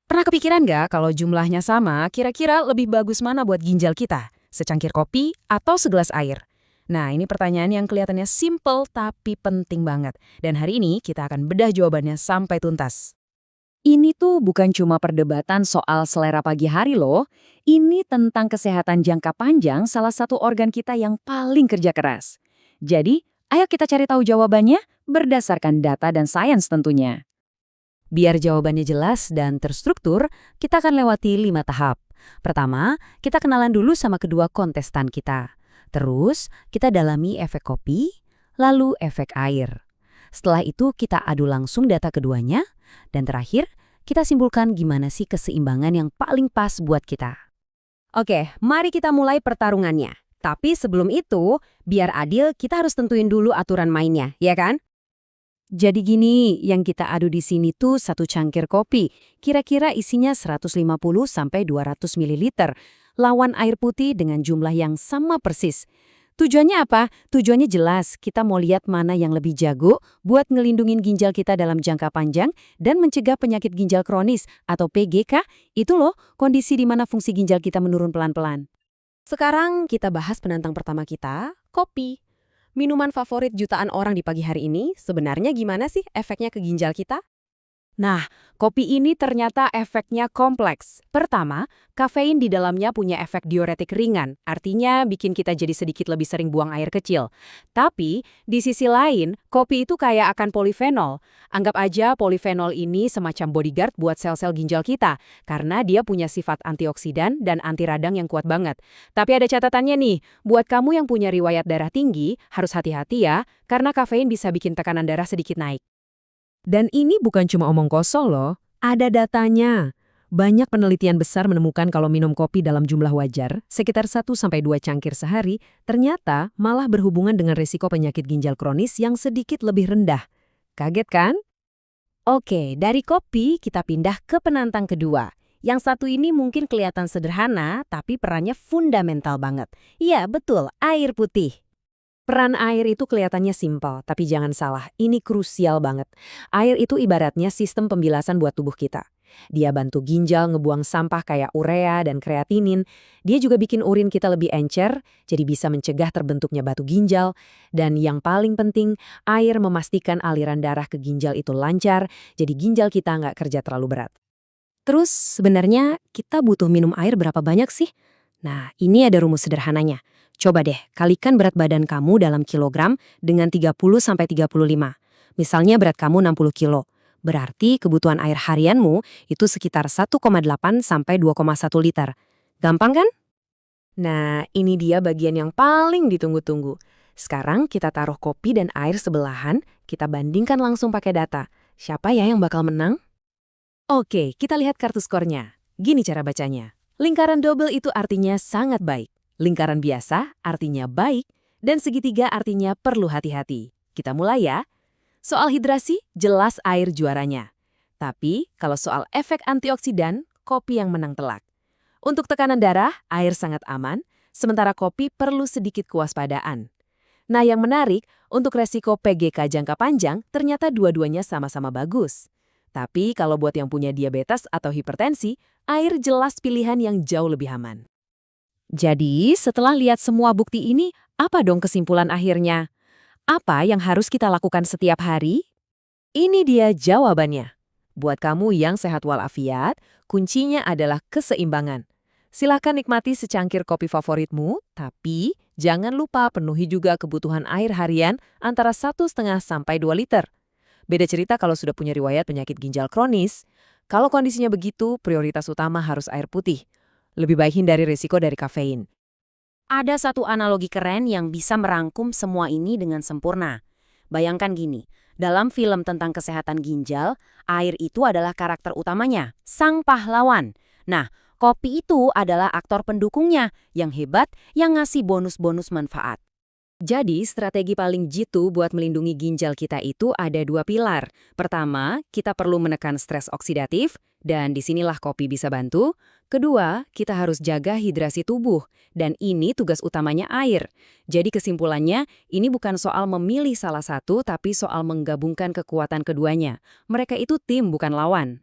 Pernah kepikiran nggak kalau jumlahnya sama, kira-kira lebih bagus mana buat ginjal kita? Secangkir kopi atau segelas air? Nah, ini pertanyaan yang kelihatannya simple tapi penting banget. Dan hari ini kita akan bedah jawabannya sampai tuntas. Ini tuh bukan cuma perdebatan soal selera pagi hari loh. Ini tentang kesehatan jangka panjang salah satu organ kita yang paling kerja keras. Jadi, ayo kita cari tahu jawabannya berdasarkan data dan sains tentunya. Biar jawabannya jelas dan terstruktur, kita akan lewati 5 tahap. Pertama, kita kenalan dulu sama kedua kontestan kita. Terus, kita dalami efek kopi, lalu efek air. Setelah itu, kita adu langsung data keduanya, dan terakhir, kita simpulkan gimana sih keseimbangan yang paling pas buat kita. Oke, mari kita mulai pertarungannya. Tapi sebelum itu, biar adil kita harus tentuin dulu aturan mainnya, ya kan? Jadi gini, yang kita adu di sini tuh satu cangkir kopi, kira-kira isinya 150–200 ml, lawan air putih dengan jumlah yang sama persis. Tujuannya apa? Tujuannya jelas, kita mau lihat mana yang lebih jago buat ngelindungin ginjal kita dalam jangka panjang dan mencegah penyakit ginjal kronis atau PGK, itu loh kondisi di mana fungsi ginjal kita menurun pelan-pelan. Sekarang kita bahas penantang pertama kita, kopi. Minuman favorit jutaan orang di pagi hari ini, sebenarnya gimana sih efeknya ke ginjal kita? Nah, kopi ini ternyata efeknya kompleks. Pertama, kafein di dalamnya punya efek diuretik ringan, artinya bikin kita jadi sedikit lebih sering buang air kecil. Tapi, di sisi lain, kopi itu kaya akan polifenol. Anggap aja polifenol ini semacam bodyguard buat sel-sel ginjal kita, karena dia punya sifat antioksidan dan anti radang yang kuat banget. Tapi ada catatannya nih, buat kamu yang punya riwayat darah tinggi, harus hati-hati ya, karena kafein bisa bikin tekanan darah sedikit naik. Dan ini bukan cuma omong kosong loh, ada datanya. Banyak penelitian besar menemukan kalau minum kopi dalam jumlah wajar, sekitar 1–2 cangkir sehari, ternyata malah berhubungan dengan risiko penyakit ginjal kronis yang sedikit lebih rendah. Kaget kan? Oke, dari kopi kita pindah ke penantang kedua. Yang satu ini mungkin kelihatan sederhana, tapi perannya fundamental banget. Iya, betul, air putih. Peran air itu kelihatannya simpel, tapi jangan salah, ini krusial banget. Air itu ibaratnya sistem pembilasan buat tubuh kita. Dia bantu ginjal ngebuang sampah kayak urea dan kreatinin. Dia juga bikin urin kita lebih encer, jadi bisa mencegah terbentuknya batu ginjal. Dan yang paling penting, air memastikan aliran darah ke ginjal itu lancar, jadi ginjal kita nggak kerja terlalu berat. Terus sebenarnya kita butuh minum air berapa banyak sih? Nah, ini ada rumus sederhananya. Coba deh, kalikan berat badan kamu dalam kilogram dengan 30–35. Misalnya berat kamu 60 kilo. Berarti kebutuhan air harianmu itu sekitar 1,8–2,1 liter. Gampang kan? Nah, ini dia bagian yang paling ditunggu-tunggu. Sekarang kita taruh kopi dan air sebelahan, kita bandingkan langsung pakai data. Siapa ya yang bakal menang? Oke, kita lihat kartu skornya. Gini cara bacanya. Lingkaran double itu artinya sangat baik. Lingkaran biasa artinya baik, dan segitiga artinya perlu hati-hati. Kita mulai ya. Soal hidrasi, jelas air juaranya. Tapi, kalau soal efek antioksidan, kopi yang menang telak. Untuk tekanan darah, air sangat aman, sementara kopi perlu sedikit kewaspadaan. Nah, yang menarik, untuk resiko PGK jangka panjang, ternyata dua-duanya sama-sama bagus. Tapi, kalau buat yang punya diabetes atau hipertensi, air jelas pilihan yang jauh lebih aman. Jadi, setelah lihat semua bukti ini, apa dong kesimpulan akhirnya? Apa yang harus kita lakukan setiap hari? Ini dia jawabannya. Buat kamu yang sehat walafiat, kuncinya adalah keseimbangan. Silakan nikmati secangkir kopi favoritmu, tapi jangan lupa penuhi juga kebutuhan air harian antara 1,5–2 liter. Beda cerita kalau sudah punya riwayat penyakit ginjal kronis. Kalau kondisinya begitu, prioritas utama harus air putih. Lebih baik hindari risiko dari kafein. Ada satu analogi keren yang bisa merangkum semua ini dengan sempurna. Bayangkan gini, dalam film tentang kesehatan ginjal, air itu adalah karakter utamanya, sang pahlawan. Nah, kopi itu adalah aktor pendukungnya yang hebat yang ngasih bonus-bonus manfaat. Jadi, strategi paling jitu buat melindungi ginjal kita itu ada 2 pilar. Pertama, kita perlu menekan stres oksidatif, dan disinilah kopi bisa bantu. Kedua, kita harus jaga hidrasi tubuh, dan ini tugas utamanya air. Jadi kesimpulannya, ini bukan soal memilih salah satu, tapi soal menggabungkan kekuatan keduanya. Mereka itu tim, bukan lawan.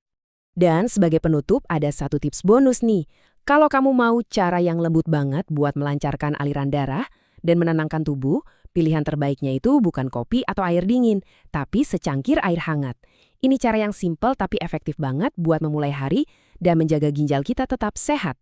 Dan sebagai penutup ada satu tips bonus nih. Kalau kamu mau cara yang lembut banget buat melancarkan aliran darah dan menenangkan tubuh, pilihan terbaiknya itu bukan kopi atau air dingin, tapi secangkir air hangat. Ini cara yang simpel tapi efektif banget buat memulai hari dan menjaga ginjal kita tetap sehat.